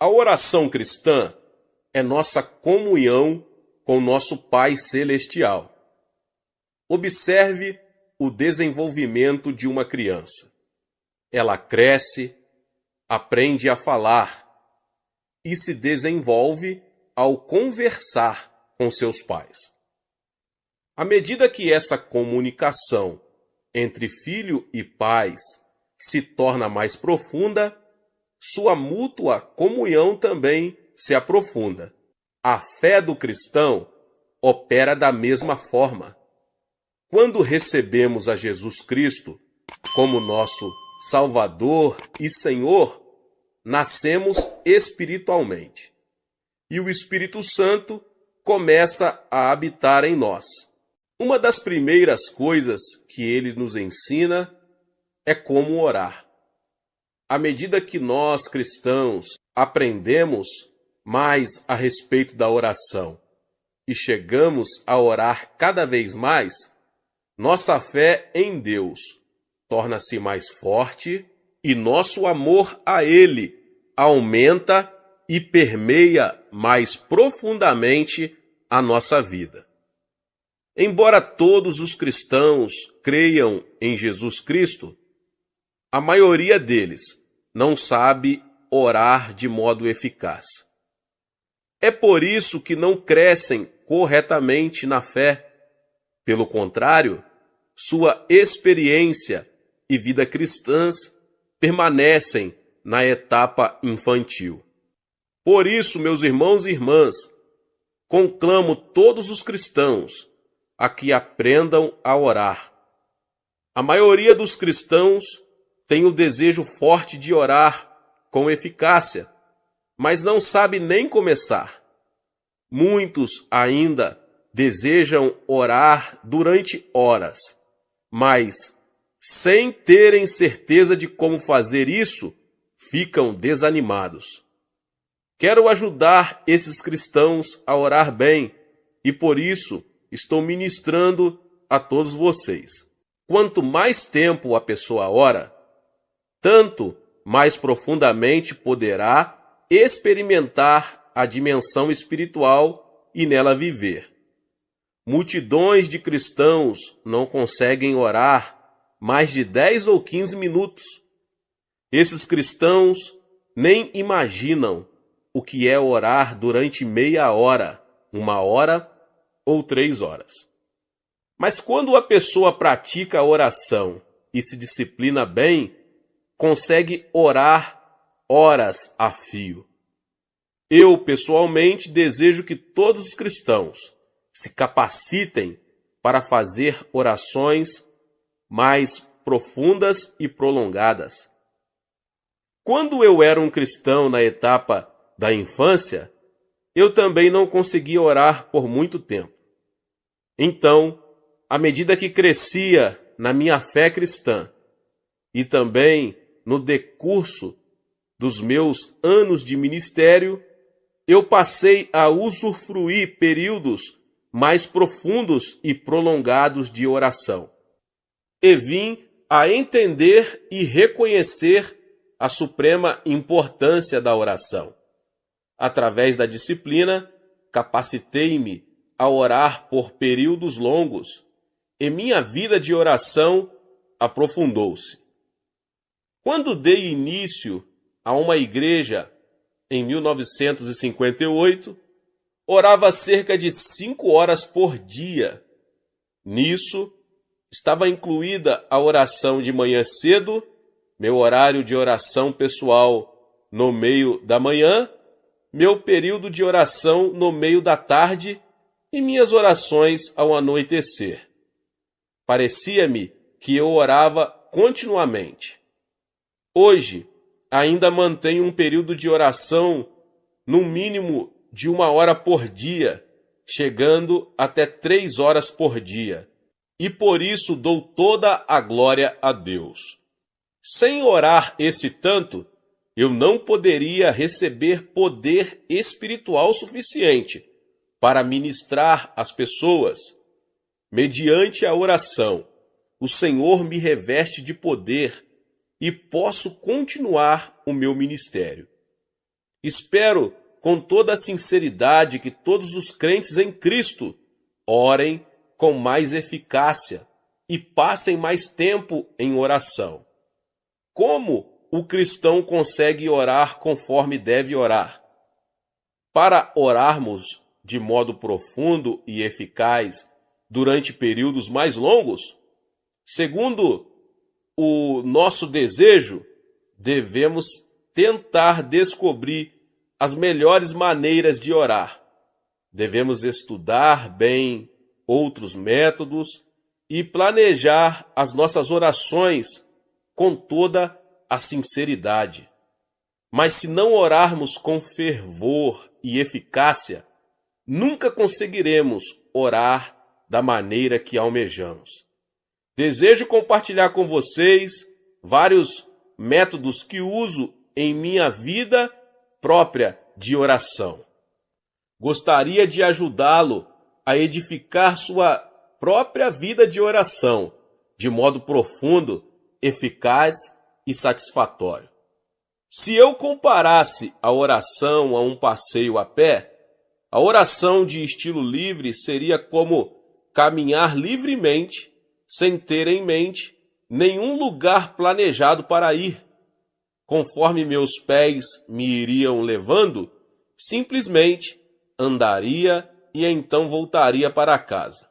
A oração cristã é nossa comunhão com nosso Pai Celestial. Observe o desenvolvimento de uma criança. Ela cresce, aprende a falar e se desenvolve ao conversar com seus pais. À medida que essa comunicação entre filho e pais se torna mais profunda, sua mútua comunhão também se aprofunda. A fé do cristão opera da mesma forma. Quando recebemos a Jesus Cristo como nosso Salvador e Senhor, nascemos espiritualmente. E o Espírito Santo começa a habitar em nós. Uma das primeiras coisas que ele nos ensina é como orar. À medida que nós, cristãos, aprendemos mais a respeito da oração e chegamos a orar cada vez mais, nossa fé em Deus torna-se mais forte e nosso amor a Ele aumenta e permeia mais profundamente a nossa vida. Embora todos os cristãos creiam em Jesus Cristo, a maioria deles não sabe orar de modo eficaz. É por isso que não crescem corretamente na fé. Pelo contrário, sua experiência e vida cristãs permanecem na etapa infantil. Por isso, meus irmãos e irmãs, conclamo todos os cristãos a que aprendam a orar. A maioria dos cristãos tem o desejo forte de orar com eficácia, mas não sabe nem começar. Muitos ainda desejam orar durante horas, mas, sem terem certeza de como fazer isso, ficam desanimados. Quero ajudar esses cristãos a orar bem e, por isso, estou ministrando a todos vocês. Quanto mais tempo a pessoa ora, tanto mais profundamente poderá experimentar a dimensão espiritual e nela viver. Multidões de cristãos não conseguem orar mais de 10 ou 15 minutos. Esses cristãos nem imaginam o que é orar durante meia hora, 1 hora ou 3 horas. Mas quando a pessoa pratica a oração e se disciplina bem, consegue orar horas a fio. Eu, pessoalmente, desejo que todos os cristãos se capacitem para fazer orações mais profundas e prolongadas. Quando eu era um cristão na etapa da infância, eu também não conseguia orar por muito tempo. Então, à medida que crescia na minha fé cristã e também no decurso dos meus anos de ministério, eu passei a usufruir períodos mais profundos e prolongados de oração. E vim a entender e reconhecer a suprema importância da oração. Através da disciplina, capacitei-me a orar por períodos longos e minha vida de oração aprofundou-se. Quando dei início a uma igreja em 1958, orava cerca de 5 horas por dia. Nisso, estava incluída a oração de manhã cedo, meu horário de oração pessoal no meio da manhã, meu período de oração no meio da tarde e minhas orações ao anoitecer. Parecia-me que eu orava continuamente. Hoje, ainda mantenho um período de oração no mínimo de 1 hora por dia, chegando até 3 horas por dia. E por isso dou toda a glória a Deus. Sem orar esse tanto, eu não poderia receber poder espiritual suficiente para ministrar às pessoas. Mediante a oração, o Senhor me reveste de poder e posso continuar o meu ministério. Espero com toda a sinceridade que todos os crentes em Cristo orem com mais eficácia e passem mais tempo em oração. Como o cristão consegue orar conforme deve orar? Para orarmos de modo profundo e eficaz durante períodos mais longos, segundo o nosso desejo, devemos tentar descobrir as melhores maneiras de orar. Devemos estudar bem outros métodos e planejar as nossas orações com toda a sinceridade. Mas se não orarmos com fervor e eficácia, nunca conseguiremos orar da maneira que almejamos. Desejo compartilhar com vocês vários métodos que uso em minha vida própria de oração. Gostaria de ajudá-lo a edificar sua própria vida de oração de modo profundo, eficaz e satisfatório. Se eu comparasse a oração a um passeio a pé, a oração de estilo livre seria como caminhar livremente, sem ter em mente nenhum lugar planejado para ir. Conforme meus pés me iriam levando, simplesmente andaria e então voltaria para casa.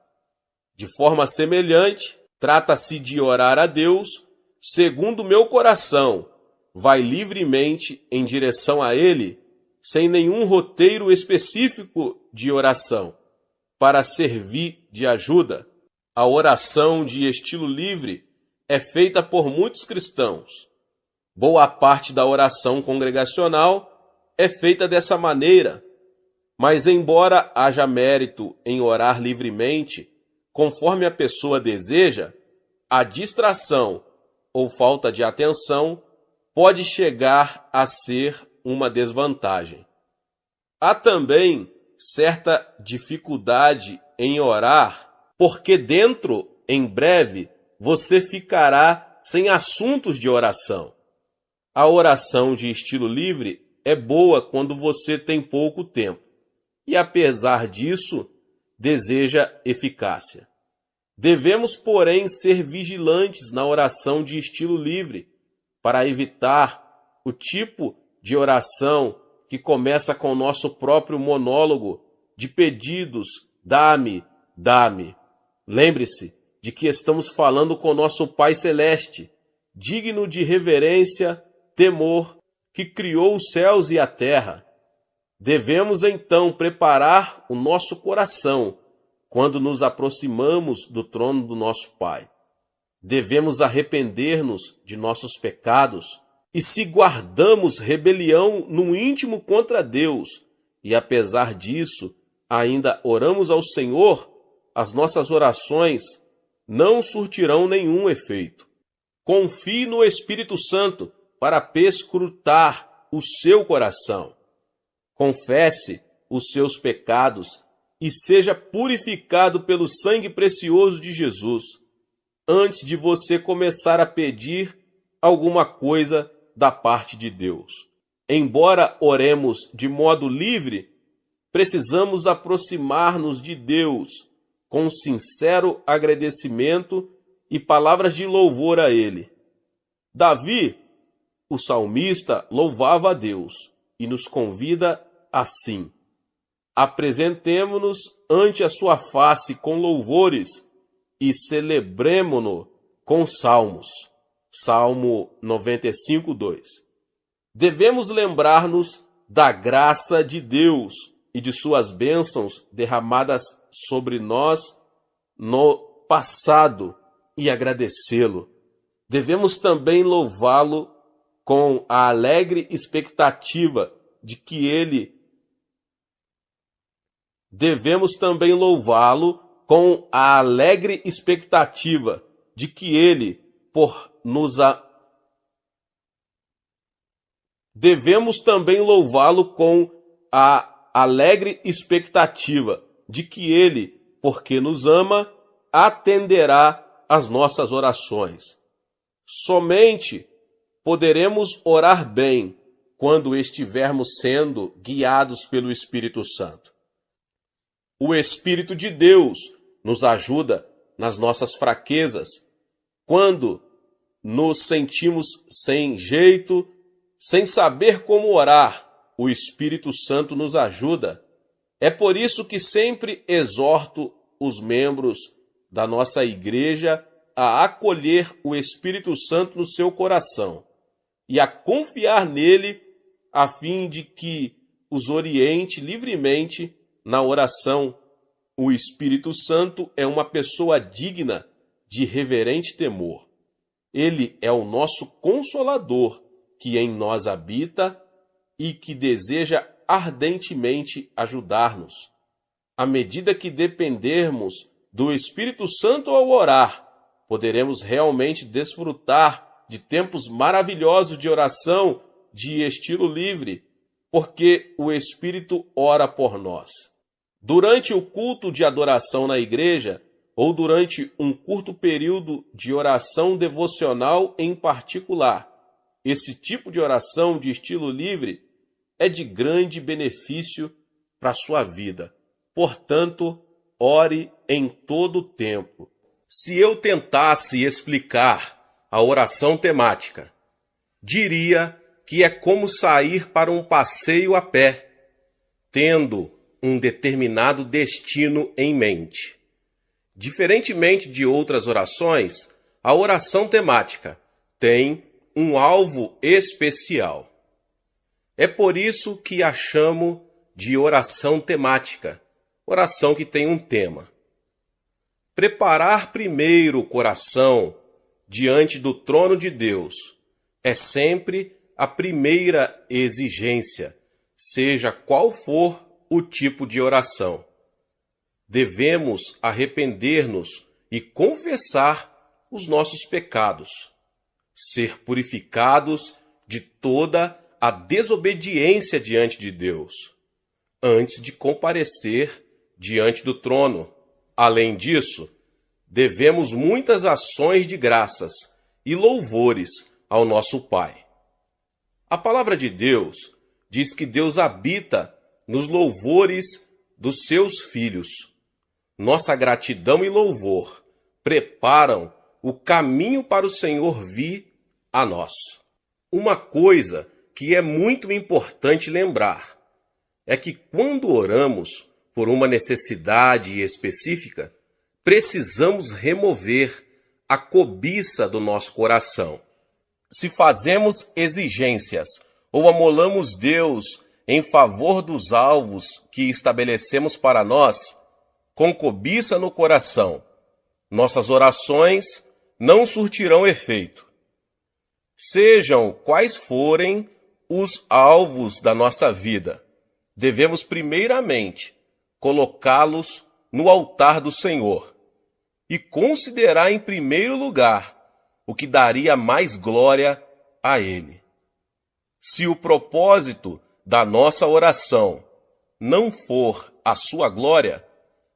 De forma semelhante, trata-se de orar a Deus segundo meu coração, vai livremente em direção a Ele, sem nenhum roteiro específico de oração, para servir de ajuda. A oração de estilo livre é feita por muitos cristãos. Boa parte da oração congregacional é feita dessa maneira, mas embora haja mérito em orar livremente, conforme a pessoa deseja, a distração ou falta de atenção pode chegar a ser uma desvantagem. Há também certa dificuldade em orar, porque em breve, você ficará sem assuntos de oração. A oração de estilo livre é boa quando você tem pouco tempo e, apesar disso, deseja eficácia. Devemos, porém, ser vigilantes na oração de estilo livre para evitar o tipo de oração que começa com o nosso próprio monólogo de pedidos, dá-me, dá-me. Lembre-se de que estamos falando com nosso Pai Celeste, digno de reverência, temor, que criou os céus e a terra. Devemos então preparar o nosso coração quando nos aproximamos do trono do nosso Pai. Devemos arrepender-nos de nossos pecados e se guardamos rebelião no íntimo contra Deus e apesar disso ainda oramos ao Senhor, as nossas orações não surtirão nenhum efeito. Confie no Espírito Santo para perscrutar o seu coração. Confesse os seus pecados e seja purificado pelo sangue precioso de Jesus, antes de você começar a pedir alguma coisa da parte de Deus. Embora oremos de modo livre, precisamos aproximar-nos de Deus com sincero agradecimento e palavras de louvor a Ele. Davi, o salmista, louvava a Deus e nos convida assim: apresentemo-nos ante a sua face com louvores e celebremo-no com salmos. Salmo 95, 2. Devemos lembrar-nos da graça de Deus e de suas bênçãos derramadas sobre nós no passado e agradecê-lo. Devemos também louvá-lo com a alegre expectativa de que Ele Devemos também louvá-lo com a alegre expectativa de que Ele, porque nos ama, atenderá às nossas orações. Somente poderemos orar bem quando estivermos sendo guiados pelo Espírito Santo. O Espírito de Deus nos ajuda nas nossas fraquezas, quando nos sentimos sem jeito, sem saber como orar. O Espírito Santo nos ajuda. É por isso que sempre exorto os membros da nossa igreja a acolher o Espírito Santo no seu coração e a confiar nele a fim de que os oriente livremente na oração. O Espírito Santo é uma pessoa digna de reverente temor. Ele é o nosso Consolador, que em nós habita e que deseja ardentemente ajudar-nos. À medida que dependermos do Espírito Santo ao orar, poderemos realmente desfrutar de tempos maravilhosos de oração de estilo livre, porque o Espírito ora por nós. Durante o culto de adoração na igreja, ou durante um curto período de oração devocional em particular, esse tipo de oração de estilo livre é de grande benefício para a sua vida. Portanto, ore em todo o tempo. Se eu tentasse explicar a oração temática, diria que é como sair para um passeio a pé, tendo um determinado destino em mente. Diferentemente de outras orações, a oração temática tem um alvo especial. É por isso que a chamo de oração temática, oração que tem um tema. Preparar primeiro o coração diante do trono de Deus é sempre a primeira exigência, seja qual for o tipo de oração. Devemos arrepender-nos e confessar os nossos pecados, ser purificados de toda a desobediência diante de Deus, antes de comparecer diante do trono. Além disso, devemos muitas ações de graças e louvores ao nosso Pai. A palavra de Deus diz que Deus habita nos louvores dos seus filhos. Nossa gratidão e louvor preparam o caminho para o Senhor vir a nós. Uma coisa que é muito importante lembrar é que quando oramos por uma necessidade específica, precisamos remover a cobiça do nosso coração. Se fazemos exigências ou amolamos Deus em favor dos alvos que estabelecemos para nós, com cobiça no coração, nossas orações não surtirão efeito. Sejam quais forem os alvos da nossa vida, devemos primeiramente colocá-los no altar do Senhor e considerar em primeiro lugar o que daria mais glória a Ele. Se o propósito da nossa oração não for a sua glória,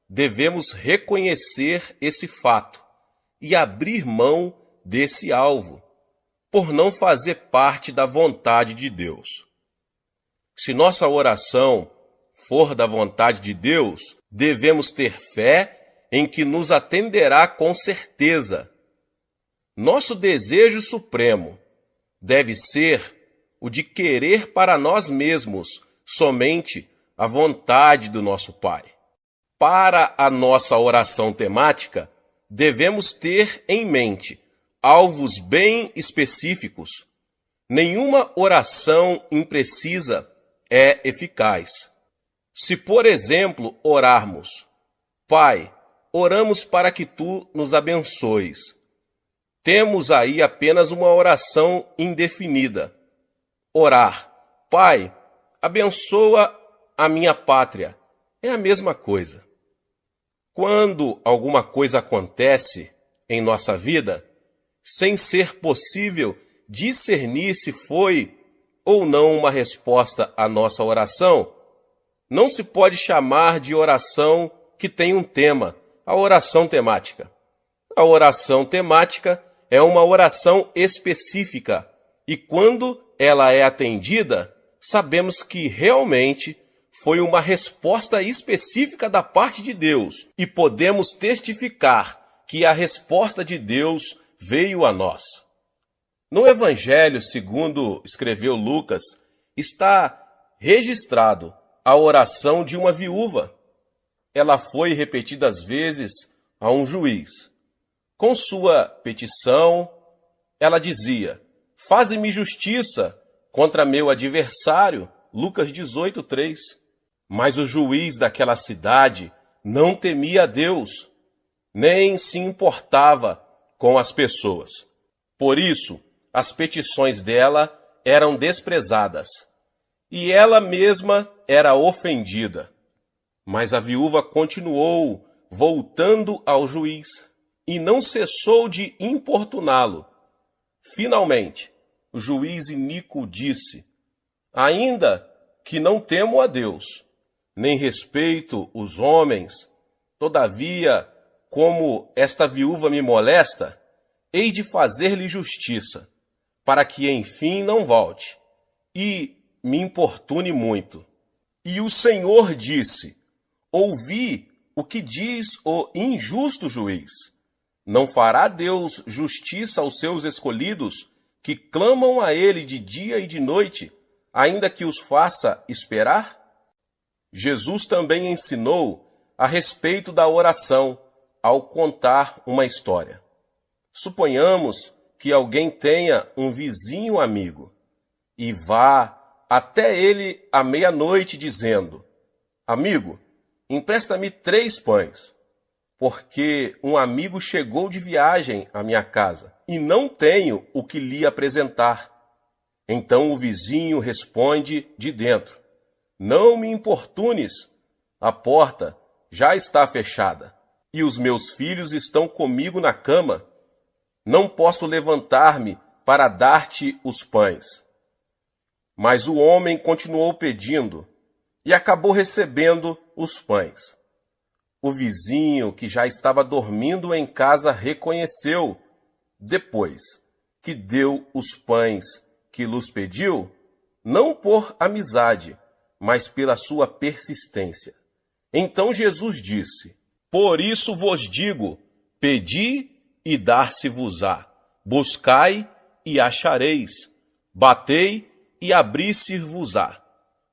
devemos reconhecer esse fato e abrir mão desse alvo, por não fazer parte da vontade de Deus. Se nossa oração for da vontade de Deus, devemos ter fé em que nos atenderá com certeza. Nosso desejo supremo deve ser o de querer para nós mesmos somente a vontade do nosso Pai. Para a nossa oração temática, devemos ter em mente alvos bem específicos. Nenhuma oração imprecisa é eficaz. Se, por exemplo, orarmos: Pai, oramos para que Tu nos abençoes, temos aí apenas uma oração indefinida. Orar: Pai, abençoa a minha pátria, é a mesma coisa. Quando alguma coisa acontece em nossa vida, sem ser possível discernir se foi ou não uma resposta à nossa oração, não se pode chamar de oração que tem um tema, a oração temática. A oração temática é uma oração específica e quando ela é atendida, sabemos que realmente foi uma resposta específica da parte de Deus e podemos testificar que a resposta de Deus veio a nós. No Evangelho, segundo escreveu Lucas, está registrado a oração de uma viúva. Ela foi repetidas vezes a um juiz. Com sua petição, ela dizia: faze-me justiça contra meu adversário, Lucas 18:3. Mas o juiz daquela cidade não temia a Deus, nem se importava com as pessoas. Por isso, as petições dela eram desprezadas, e ela mesma era ofendida. Mas a viúva continuou voltando ao juiz, e não cessou de importuná-lo. Finalmente, o juiz iníquo disse: ainda que não temo a Deus, nem respeito os homens, todavia, como esta viúva me molesta, hei de fazer-lhe justiça, para que enfim não volte, e me importune muito. E o Senhor disse: ouvi o que diz o injusto juiz. Não fará Deus justiça aos seus escolhidos, que clamam a ele de dia e de noite, ainda que os faça esperar? Jesus também ensinou a respeito da oração ao contar uma história. Suponhamos que alguém tenha um vizinho amigo e vá até ele à meia-noite dizendo: amigo, empresta-me 3 pães, porque um amigo chegou de viagem à minha casa e não tenho o que lhe apresentar. Então o vizinho responde de dentro: não me importunes, a porta já está fechada e os meus filhos estão comigo na cama. Não posso levantar-me para dar-te os pães. Mas o homem continuou pedindo e acabou recebendo os pães. O vizinho, que já estava dormindo em casa, reconheceu, depois que deu os pães que lhes pediu, não por amizade, mas pela sua persistência. Então Jesus disse: por isso vos digo, pedi e dar-se-vos-á, buscai e achareis, batei e abrir-se-vos-á.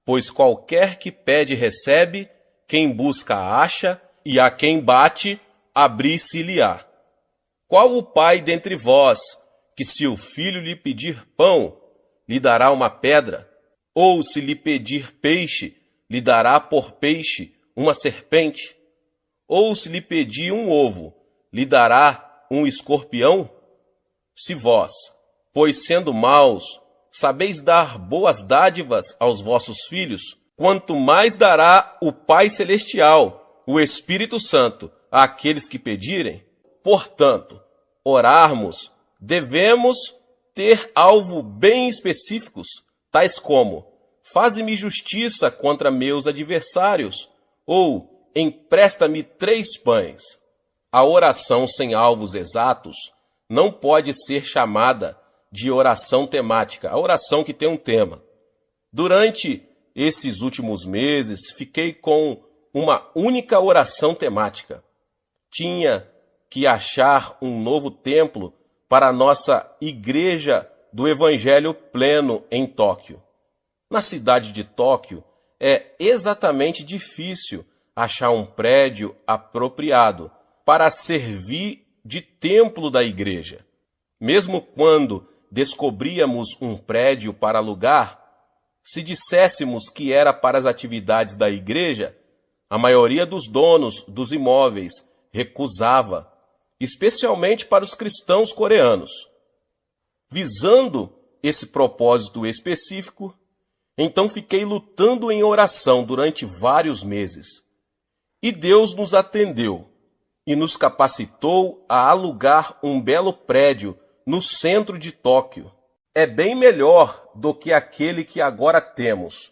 Pois qualquer que pede recebe, quem busca acha, e a quem bate abrir-se-lhe-á. Qual o pai dentre vós, que se o filho lhe pedir pão, lhe dará uma pedra? Ou se lhe pedir peixe, lhe dará por peixe uma serpente? Ou se lhe pedir um ovo, lhe dará um escorpião? Se vós, pois sendo maus, sabeis dar boas dádivas aos vossos filhos, quanto mais dará o Pai Celestial, o Espírito Santo, àqueles que pedirem? Portanto, orarmos, devemos ter alvo bem específicos, tais como: faze-me justiça contra meus adversários, ou empresta-me 3 pães. A oração sem alvos exatos não pode ser chamada de oração temática, a oração que tem um tema. Durante esses últimos meses, fiquei com uma única oração temática. Tinha que achar um novo templo para a nossa Igreja do Evangelho Pleno em Tóquio. Na cidade de Tóquio, é exatamente difícil achar um prédio apropriado para servir de templo da igreja. Mesmo quando descobríamos um prédio para alugar, se disséssemos que era para as atividades da igreja, a maioria dos donos dos imóveis recusava, especialmente para os cristãos coreanos. Visando esse propósito específico, então fiquei lutando em oração durante vários meses. E Deus nos atendeu e nos capacitou a alugar um belo prédio no centro de Tóquio. É bem melhor do que aquele que agora temos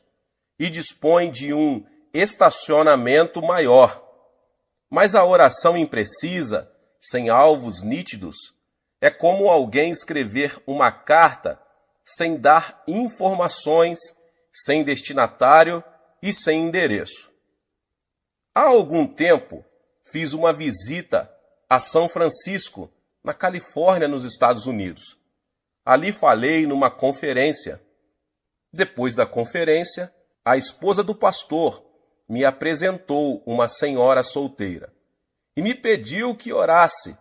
e dispõe de um estacionamento maior. Mas a oração imprecisa, sem alvos nítidos, é como alguém escrever uma carta sem dar informações sem destinatário e sem endereço. Há algum tempo, fiz uma visita a São Francisco, na Califórnia, nos Estados Unidos. Ali falei numa conferência. Depois da conferência, a esposa do pastor me apresentou uma senhora solteira e me pediu que orasse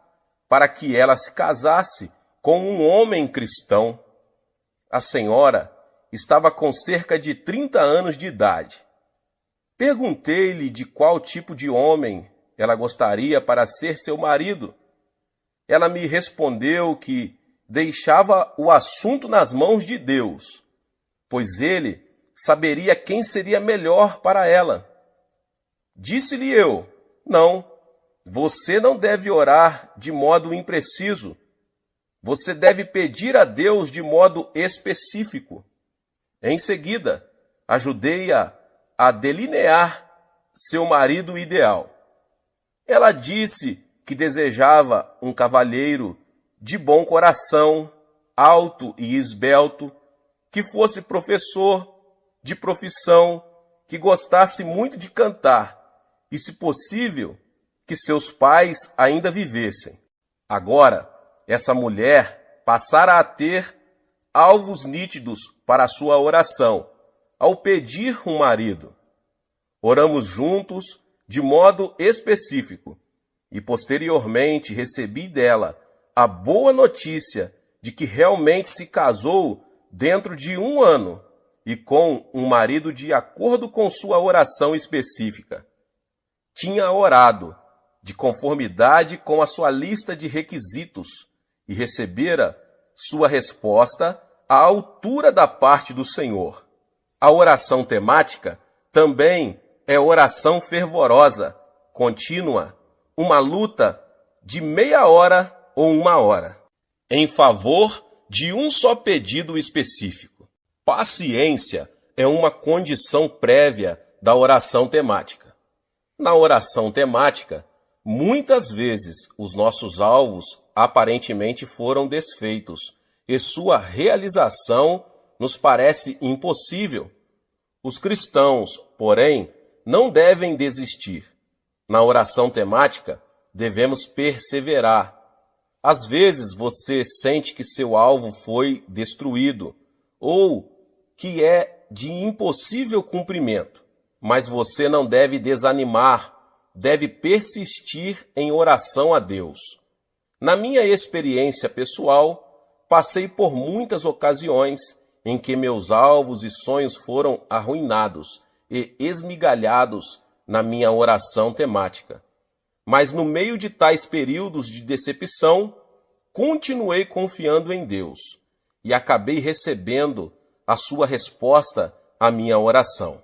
para que ela se casasse com um homem cristão. A senhora estava com cerca de 30 anos de idade. Perguntei-lhe de qual tipo de homem ela gostaria para ser seu marido. Ela me respondeu que deixava o assunto nas mãos de Deus, pois ele saberia quem seria melhor para ela. Disse-lhe eu: não, você não deve orar de modo impreciso. Você deve pedir a Deus de modo específico. Em seguida, ajudei-a a delinear seu marido ideal. Ela disse que desejava um cavalheiro de bom coração, alto e esbelto, que fosse professor de profissão, que gostasse muito de cantar e, se possível, que seus pais ainda vivessem. Agora, essa mulher passara a ter alvos nítidos para a sua oração, ao pedir um marido. Oramos juntos de modo específico e posteriormente recebi dela a boa notícia de que realmente se casou dentro de 1 ano e com um marido de acordo com sua oração específica. Tinha orado de conformidade com a sua lista de requisitos e recebera sua resposta à altura da parte do Senhor. A oração temática também é oração fervorosa, contínua, uma luta de meia hora ou 1 hora, em favor de um só pedido específico. Paciência é uma condição prévia da oração temática. Na oração temática, muitas vezes os nossos alvos aparentemente foram desfeitos e sua realização nos parece impossível. Os cristãos, porém, não devem desistir. Na oração temática, devemos perseverar. Às vezes você sente que seu alvo foi destruído ou que é de impossível cumprimento, mas você não deve desanimar, deve persistir em oração a Deus. Na minha experiência pessoal, passei por muitas ocasiões em que meus alvos e sonhos foram arruinados e esmigalhados na minha oração temática. Mas no meio de tais períodos de decepção, continuei confiando em Deus e acabei recebendo a sua resposta à minha oração.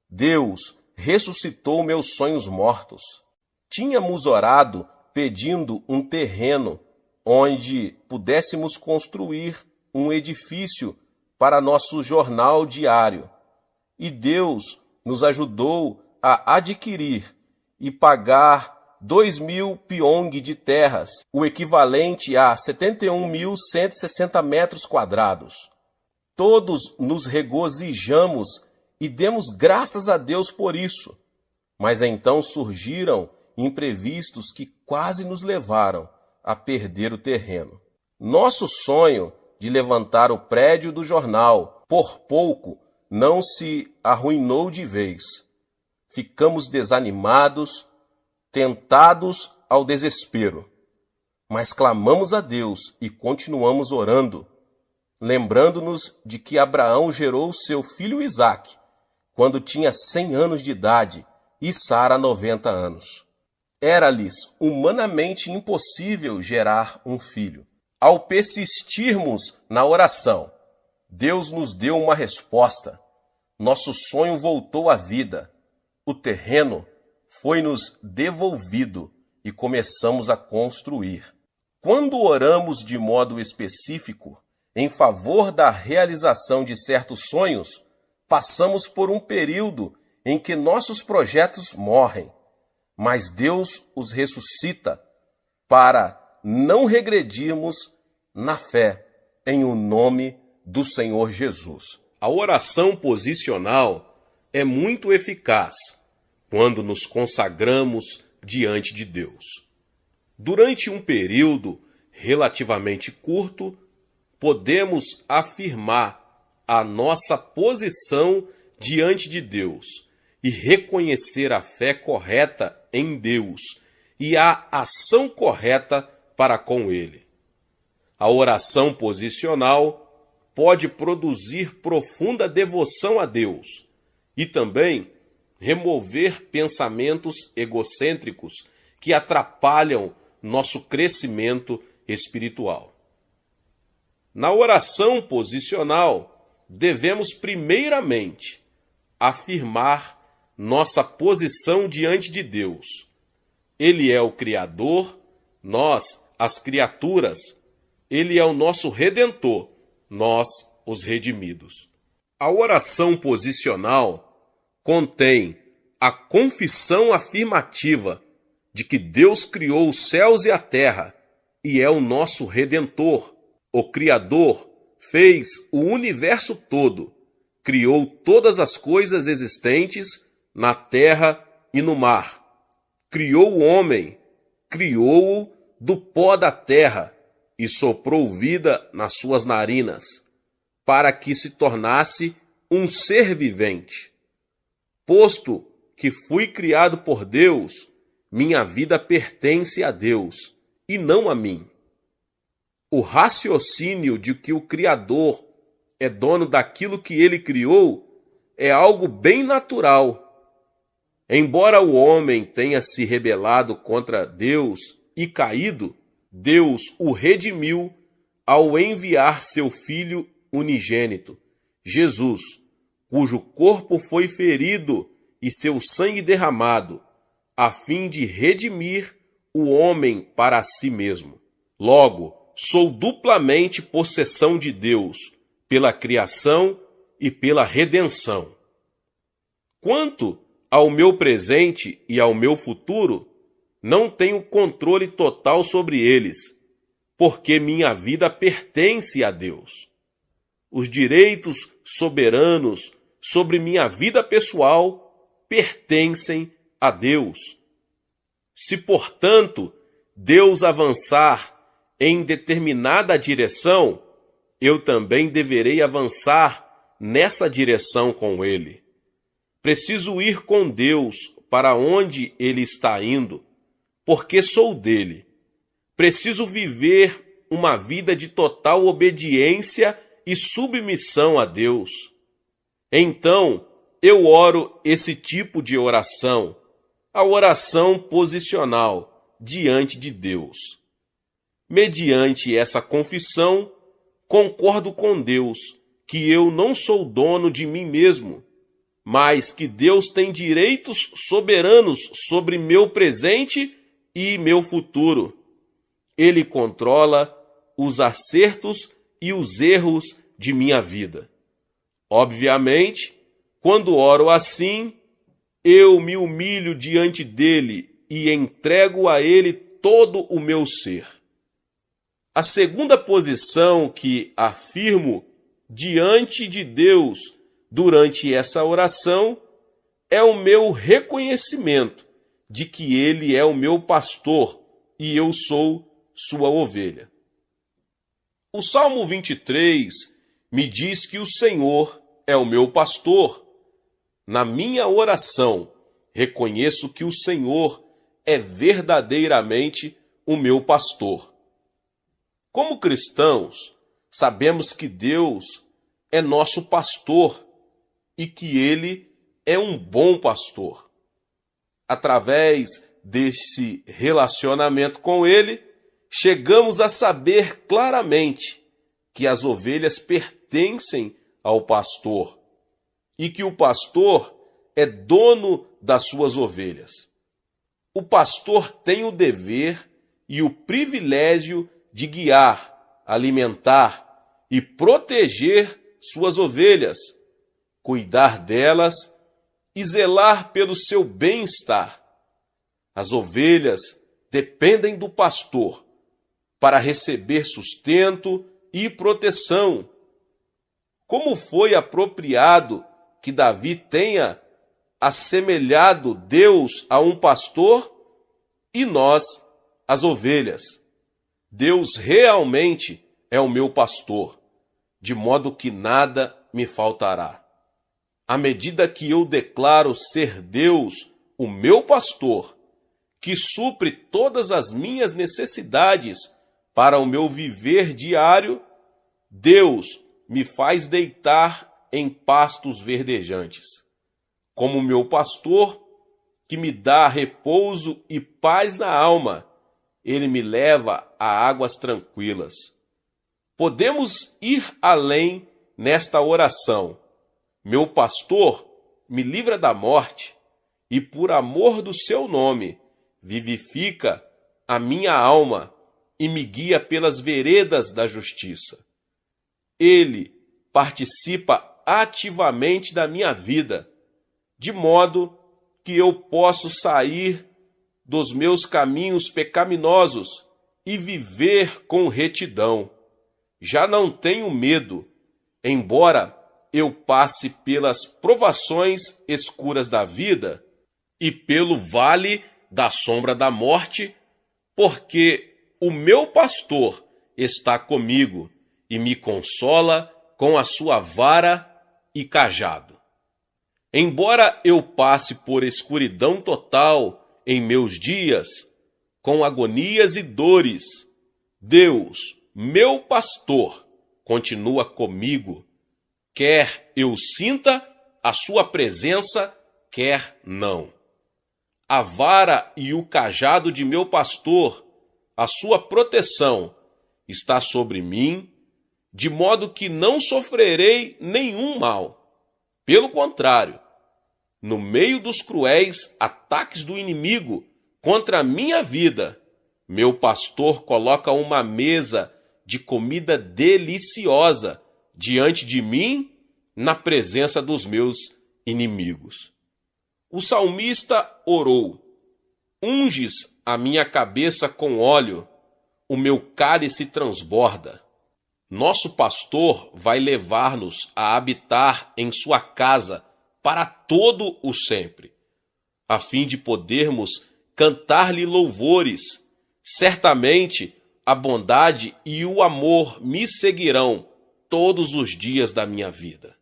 Deus ressuscitou meus sonhos mortos. Tínhamos orado pedindo um terreno onde pudéssemos construir um edifício para nosso jornal diário. E Deus nos ajudou a adquirir e pagar 2.000 piong de terras, o equivalente a 71.160 metros quadrados. Todos nos regozijamos e demos graças a Deus por isso. Mas então surgiram imprevistos que quase nos levaram a perder o terreno. Nosso sonho de levantar o prédio do jornal, por pouco, não se arruinou de vez. Ficamos desanimados, tentados ao desespero. Mas clamamos a Deus e continuamos orando, lembrando-nos de que Abraão gerou seu filho Isaque quando tinha 100 anos de idade e Sara 90 anos. Era-lhes humanamente impossível gerar um filho. Ao persistirmos na oração, Deus nos deu uma resposta. Nosso sonho voltou à vida. O terreno foi-nos devolvido e começamos a construir. Quando oramos de modo específico em favor da realização de certos sonhos, passamos por um período em que nossos projetos morrem, mas Deus os ressuscita para não regredirmos na fé em o nome do Senhor Jesus. A oração posicional é muito eficaz quando nos consagramos diante de Deus. Durante um período relativamente curto, podemos afirmar a nossa posição diante de Deus e reconhecer a fé correta em Deus e a ação correta para com Ele. A oração posicional pode produzir profunda devoção a Deus e também remover pensamentos egocêntricos que atrapalham nosso crescimento espiritual. Na oração posicional, devemos primeiramente afirmar nossa posição diante de Deus. Ele é o Criador, nós, as criaturas. Ele é o nosso Redentor, nós, os redimidos. A oração posicional contém a confissão afirmativa de que Deus criou os céus e a terra e é o nosso Redentor. O Criador fez o universo todo, criou todas as coisas existentes na terra e no mar. Criou o homem, criou-o do pó da terra e soprou vida nas suas narinas, para que se tornasse um ser vivente. Posto que fui criado por Deus, minha vida pertence a Deus e não a mim. O raciocínio de que o Criador é dono daquilo que ele criou é algo bem natural. Embora o homem tenha se rebelado contra Deus e caído, Deus o redimiu ao enviar seu Filho unigênito, Jesus, cujo corpo foi ferido e seu sangue derramado, a fim de redimir o homem para si mesmo. Logo, sou duplamente possessão de Deus, pela criação e pela redenção. Quanto ao meu presente e ao meu futuro, não tenho controle total sobre eles, porque minha vida pertence a Deus. Os direitos soberanos sobre minha vida pessoal pertencem a Deus. Se, portanto, Deus avançar em determinada direção, eu também deverei avançar nessa direção com Ele. Preciso ir com Deus para onde Ele está indo, porque sou dele. Preciso viver uma vida de total obediência e submissão a Deus. Então, eu oro esse tipo de oração, a oração posicional diante de Deus. Mediante essa confissão, concordo com Deus que eu não sou dono de mim mesmo, mas que Deus tem direitos soberanos sobre meu presente e meu futuro. Ele controla os acertos e os erros de minha vida. Obviamente, quando oro assim, eu me humilho diante dele e entrego a ele todo o meu ser. A segunda posição que afirmo diante de Deus durante essa oração é o meu reconhecimento de que ele é o meu pastor e eu sou sua ovelha. O Salmo 23 me diz que o Senhor é o meu pastor. Na minha oração, reconheço que o Senhor é verdadeiramente o meu pastor. Como cristãos, sabemos que Deus é nosso pastor e que Ele é um bom pastor. Através desse relacionamento com Ele, chegamos a saber claramente que as ovelhas pertencem ao pastor e que o pastor é dono das suas ovelhas. O pastor tem o dever e o privilégio de guiar, alimentar e proteger suas ovelhas, cuidar delas e zelar pelo seu bem-estar. As ovelhas dependem do pastor para receber sustento e proteção. como foi apropriado que Davi tenha assemelhado Deus a um pastor e nós as ovelhas. Deus realmente é o meu pastor, de modo que nada me faltará. À medida que eu declaro ser Deus o meu pastor, que supre todas as minhas necessidades para o meu viver diário, Deus me faz deitar em pastos verdejantes. Como meu pastor, que me dá repouso e paz na alma, ele me leva a águas tranquilas. Podemos ir além nesta oração. Meu pastor me livra da morte e, por amor do seu nome, vivifica a minha alma e me guia pelas veredas da justiça. Ele participa ativamente da minha vida, de modo que eu posso sair dos meus caminhos pecaminosos e viver com retidão. Já não tenho medo, embora eu passe pelas provações escuras da vida e pelo vale da sombra da morte, porque o meu pastor está comigo e me consola com a sua vara e cajado. Embora eu passe por escuridão total em meus dias, com agonias e dores, Deus, meu pastor, continua comigo, quer eu sinta a sua presença, quer não. A vara e o cajado de meu pastor, a sua proteção, está sobre mim, de modo que não sofrerei nenhum mal. Pelo contrário, no meio dos cruéis ataques do inimigo contra a minha vida, meu pastor coloca uma mesa de comida deliciosa diante de mim, na presença dos meus inimigos. O salmista orou: unges a minha cabeça com óleo, o meu cálice transborda. Nosso pastor vai levar-nos a habitar em sua casa para todo o sempre, a fim de podermos cantar-lhe louvores. Certamente a bondade e o amor me seguirão todos os dias da minha vida.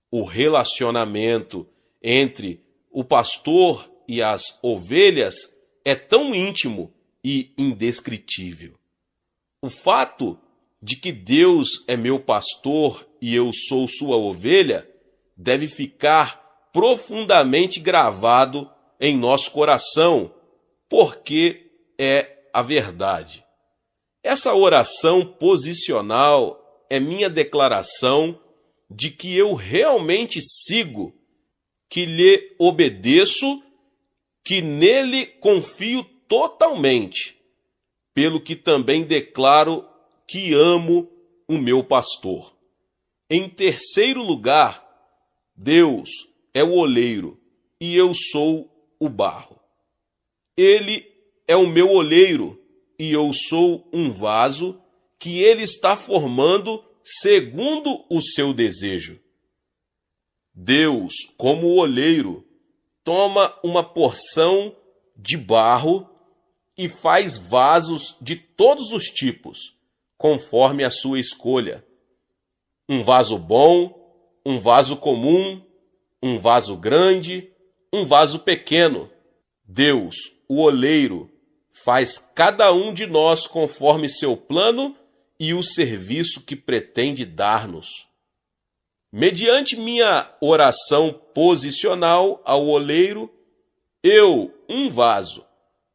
O relacionamento entre o pastor e as ovelhas é tão íntimo e indescritível. O fato de que Deus é meu pastor e eu sou sua ovelha deve ficar profundamente gravado em nosso coração, porque é a verdade. Essa oração posicional é minha declaração de que eu realmente sigo, que lhe obedeço, que nele confio totalmente, pelo que também declaro que amo o meu pastor. Em terceiro lugar, Deus é o oleiro e eu sou o barro. Ele é o meu oleiro e eu sou um vaso que ele está formando segundo o seu desejo. Deus, como o oleiro, toma uma porção de barro e faz vasos de todos os tipos, conforme a sua escolha. Um vaso bom, um vaso comum, um vaso grande, um vaso pequeno. Deus, o oleiro, faz cada um de nós conforme seu plano e o serviço que pretende dar-nos. Mediante minha oração posicional ao oleiro, eu, um vaso,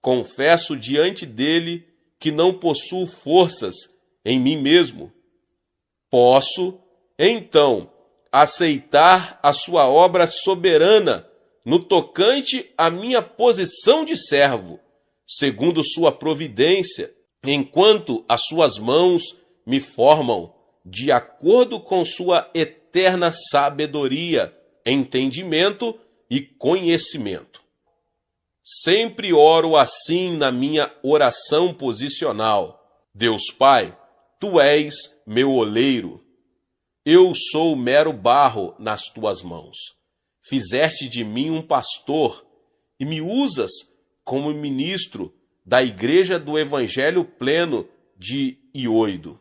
confesso diante dele que não possuo forças em mim mesmo. Posso, então, aceitar a sua obra soberana no tocante à minha posição de servo, segundo sua providência, enquanto as suas mãos me formam de acordo com sua eterna sabedoria, entendimento e conhecimento. Sempre oro assim na minha oração posicional: Deus Pai, Tu és meu oleiro. Eu sou mero barro nas tuas mãos. Fizeste de mim um pastor e me usas como ministro da igreja do Evangelho pleno de Ioido.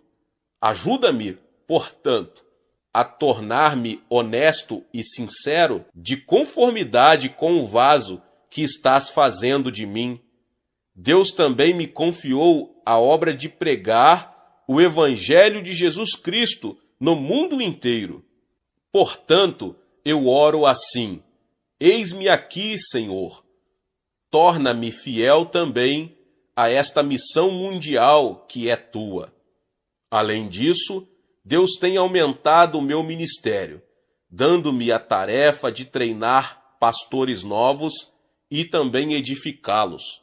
Ajuda-me, portanto, a tornar-me honesto e sincero, de conformidade com o vaso que estás fazendo de mim. Deus também me confiou a obra de pregar o Evangelho de Jesus Cristo no mundo inteiro. Portanto, eu oro assim: eis-me aqui, Senhor. Torna-me fiel também a esta missão mundial que é tua. Além disso, Deus tem aumentado o meu ministério, dando-me a tarefa de treinar pastores novos e também edificá-los.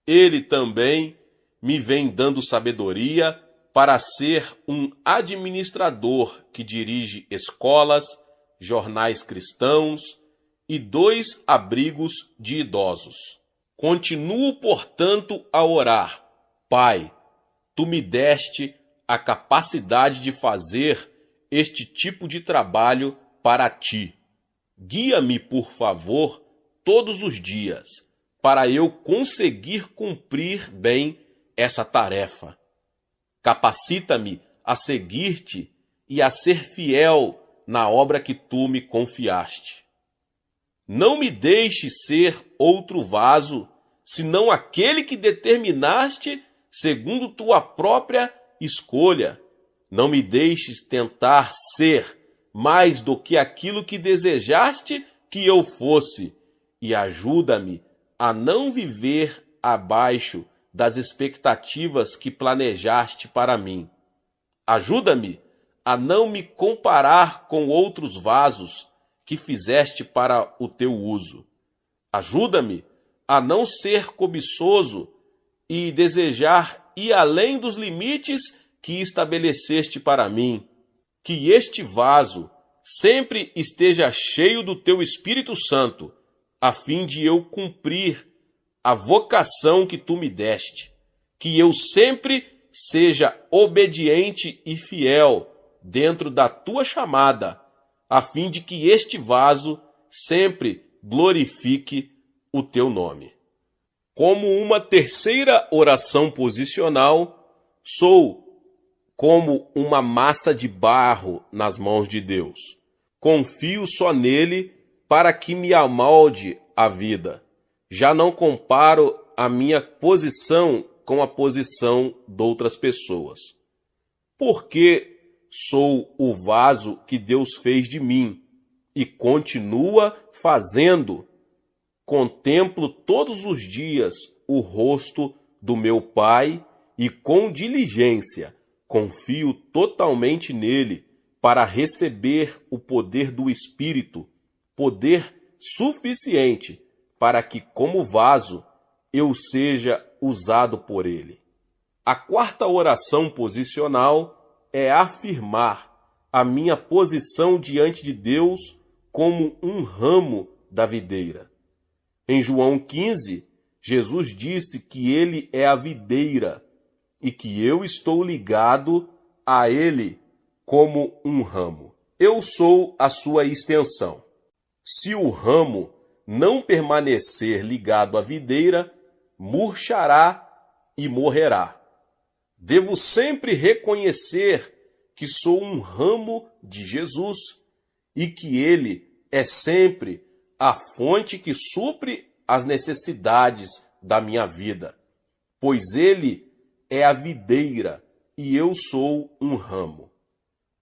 Ele também me vem dando sabedoria para ser um administrador que dirige escolas, jornais cristãos e 2 abrigos de idosos. Continuo, portanto, a orar: Pai, tu me deste a capacidade de fazer este tipo de trabalho para ti. Guia-me, por favor, todos os dias, para eu conseguir cumprir bem essa tarefa. Capacita-me a seguir-te e a ser fiel na obra que tu me confiaste. Não me deixes ser outro vaso, senão aquele que determinaste segundo tua própria escolha. Não me deixes tentar ser mais do que aquilo que desejaste que eu fosse, e ajuda-me a não viver abaixo das expectativas que planejaste para mim. Ajuda-me a não me comparar com outros vasos que fizeste para o teu uso. Ajuda-me a não ser cobiçoso e desejar ir além dos limites que estabeleceste para mim. Que este vaso sempre esteja cheio do teu Espírito Santo, a fim de eu cumprir a vocação que tu me deste. Que eu sempre seja obediente e fiel dentro da tua chamada, a fim de que este vaso sempre glorifique o teu nome. Como uma terceira oração posicional, sou como uma massa de barro nas mãos de Deus. Confio só nele para que me amolde a vida. Já não comparo a minha posição com a posição de outras pessoas. Porque sou o vaso que Deus fez de mim e continua fazendo. Contemplo todos os dias o rosto do meu Pai e com diligência confio totalmente nele para receber o poder do Espírito, poder suficiente para que, como vaso, eu seja usado por ele. A quarta oração posicional é afirmar a minha posição diante de Deus como um ramo da videira. Em João 15, Jesus disse que ele é a videira e que eu estou ligado a ele como um ramo. Eu sou a sua extensão. Se o ramo não permanecer ligado à videira, murchará e morrerá. Devo sempre reconhecer que sou um ramo de Jesus e que ele é sempre a fonte que supre as necessidades da minha vida, pois ele é a videira e eu sou um ramo.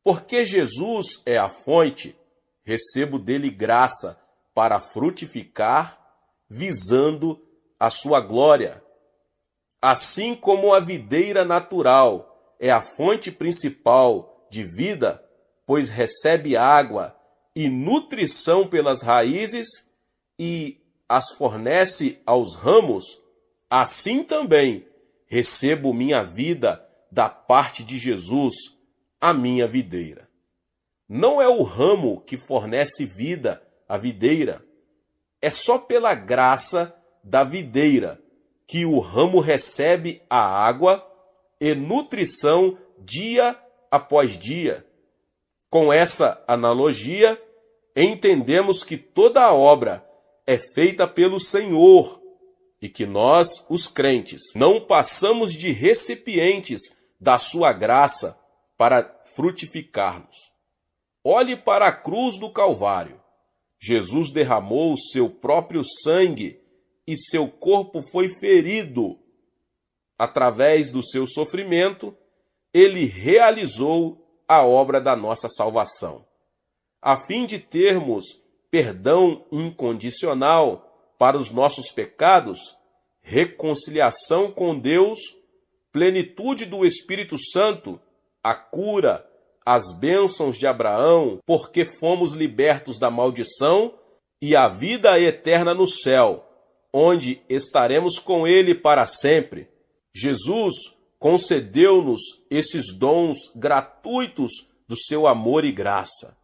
Porque Jesus é a fonte, recebo dele graça para frutificar, visando a sua glória. Assim como a videira natural é a fonte principal de vida, pois recebe água e nutrição pelas raízes e as fornece aos ramos, assim também recebo minha vida da parte de Jesus, a minha videira. Não é o ramo que fornece vida à videira, é só pela graça da videira que o ramo recebe a água e nutrição dia após dia. Com essa analogia, entendemos que toda a obra é feita pelo Senhor e que nós, os crentes, não passamos de recipientes da sua graça para frutificarmos. Olhe para a cruz do Calvário. Jesus derramou o seu próprio sangue e seu corpo foi ferido. Através do seu sofrimento, ele realizou a obra da nossa salvação. A fim de termos perdão incondicional para os nossos pecados, reconciliação com Deus, plenitude do Espírito Santo, a cura, as bênçãos de Abraão, porque fomos libertos da maldição, e a vida eterna no céu, onde estaremos com ele para sempre. Jesus concedeu-nos esses dons gratuitos do seu amor e graça.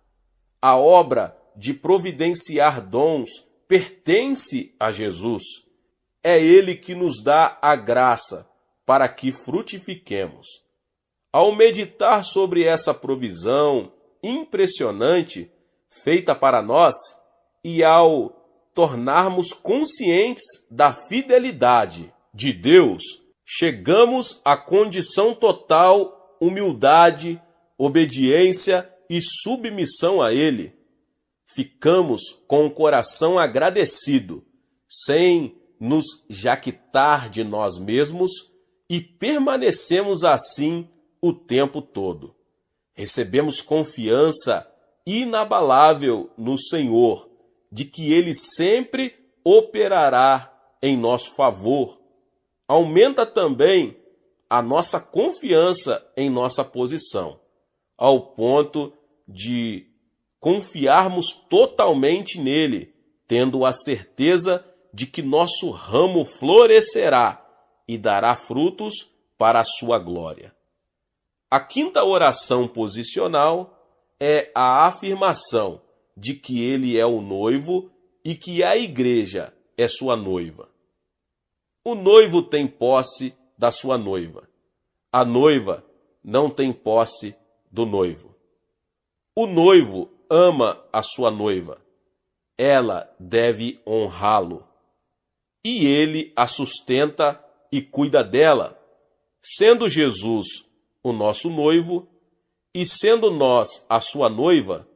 A obra de providenciar dons pertence a Jesus. É ele que nos dá a graça para que frutifiquemos. Ao meditar sobre essa provisão impressionante feita para nós e ao tornarmos conscientes da fidelidade de Deus, chegamos à condição total humildade, obediência e submissão a Ele. Ficamos com o coração agradecido, sem nos jactar de nós mesmos e permanecemos assim o tempo todo. Recebemos confiança inabalável no Senhor, de que Ele sempre operará em nosso favor. Aumenta também a nossa confiança em nossa posição, ao ponto de confiarmos totalmente nele, tendo a certeza de que nosso ramo florescerá e dará frutos para a sua glória. A quinta oração posicional é a afirmação de que ele é o noivo e que a igreja é sua noiva. O noivo tem posse da sua noiva. A noiva não tem posse do noivo. O noivo ama a sua noiva. Ela deve honrá-lo. E ele a sustenta e cuida dela, sendo Jesus o nosso noivo e sendo nós a sua noiva,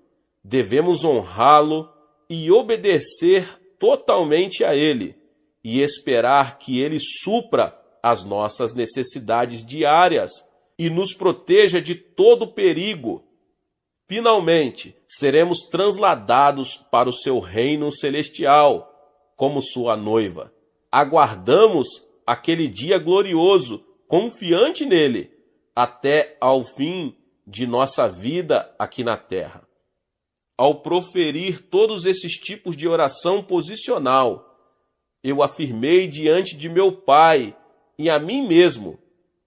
devemos honrá-lo e obedecer totalmente a ele e esperar que ele supra as nossas necessidades diárias e nos proteja de todo perigo. Finalmente, seremos transladados para o seu reino celestial, como sua noiva. Aguardamos aquele dia glorioso, confiante nele, até ao fim de nossa vida aqui na terra. Ao proferir todos esses tipos de oração posicional, eu afirmei diante de meu Pai e a mim mesmo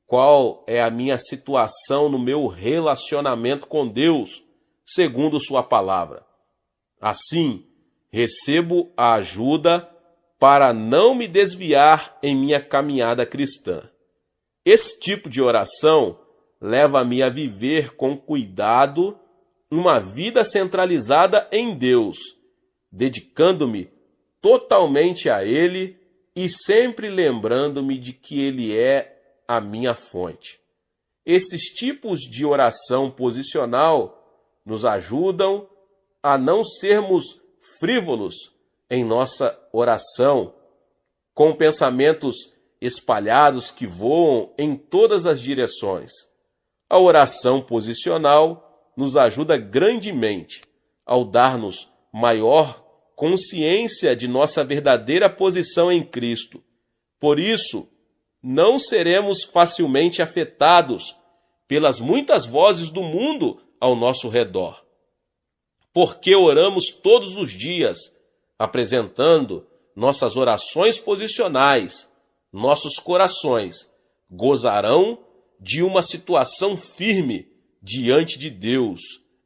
qual é a minha situação no meu relacionamento com Deus, segundo sua palavra. Assim, recebo a ajuda para não me desviar em minha caminhada cristã. Esse tipo de oração leva-me a viver com cuidado uma vida centralizada em Deus, dedicando-me totalmente a Ele e sempre lembrando-me de que Ele é a minha fonte. Esses tipos de oração posicional nos ajudam a não sermos frívolos em nossa oração, com pensamentos espalhados que voam em todas as direções. A oração posicional nos ajuda grandemente ao dar-nos maior consciência de nossa verdadeira posição em Cristo. Por isso, não seremos facilmente afetados pelas muitas vozes do mundo ao nosso redor. Porque oramos todos os dias, apresentando nossas orações posicionais, nossos corações gozarão de uma situação firme diante de Deus,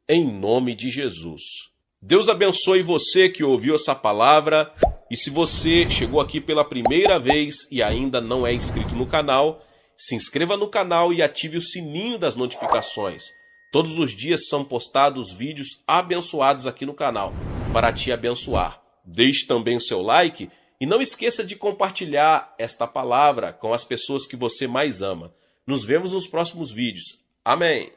em nome de Jesus. Deus abençoe você que ouviu essa palavra, e se você chegou aqui pela primeira vez e ainda não é inscrito no canal, se inscreva no canal e ative o sininho das notificações, Todos os dias são postados vídeos abençoados aqui no canal, para te abençoar. Deixe também o seu like e não esqueça de compartilhar esta palavra com as pessoas que você mais ama. Nos vemos nos próximos vídeos. Amém!